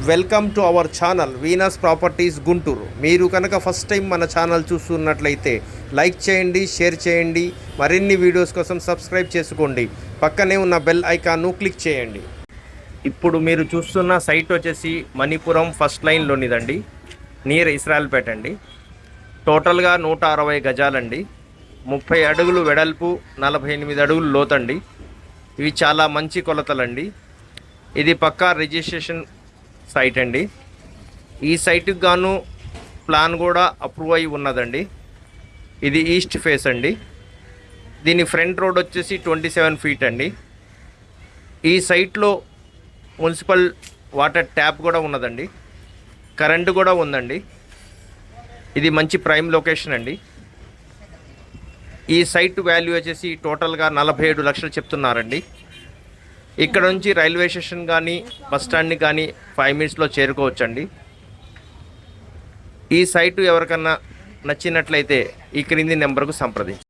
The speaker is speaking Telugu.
Welcome to our channel Venus properties Guntur. మీరు కనుక ఫస్ట్ టైం మన ఛానల్ చూస్తున్నట్లయితే లైక్ చేయండి, షేర్ చేయండి. మరిన్ని వీడియోస్ కోసం సబ్స్క్రైబ్ చేసుకోండి. పక్కనే ఉన్న బెల్ ఐకాన్ను క్లిక్ చేయండి. ఇప్పుడు మీరు చూస్తున్న సైట్ వచ్చేసి మణిపురం ఫస్ట్ లైన్లోనిదండి, నియర్ ఇస్రాయల్పేట అండి. టోటల్గా 160 గజాలండి. 30 అడుగులు వెడల్పు, 48 అడుగులు లోతండి. ఇవి చాలా మంచి కొలతలండి. ఇది పక్కా రిజిస్ట్రేషన్ సైట్ అండి. ఈ సైట్కి గాను ప్లాన్ కూడా అప్రూవ్ అయి ఉన్నదండి. ఇది ఈస్ట్ ఫేస్ అండి. దీని ఫ్రంట్ రోడ్ వచ్చేసి 27 ఫీట్ అండి. ఈ సైట్లో మున్సిపల్ వాటర్ ట్యాప్ కూడా ఉన్నదండి, కరెంటు కూడా ఉందండి. ఇది మంచి ప్రైమ్ లొకేషన్ అండి. ఈ సైట్ వాల్యూ వచ్చేసి టోటల్గా 47 లక్షలు చెప్తున్నారండి. ఇక్కడ నుంచి రైల్వే స్టేషన్ కానీ బస్ స్టాండ్ని కానీ 5 మినిట్స్లో చేరుకోవచ్చండి. ఈ సైటు ఎవరికన్నా నచ్చినట్లయితే ఈ క్రింది నెంబర్కు సంప్రదించండి.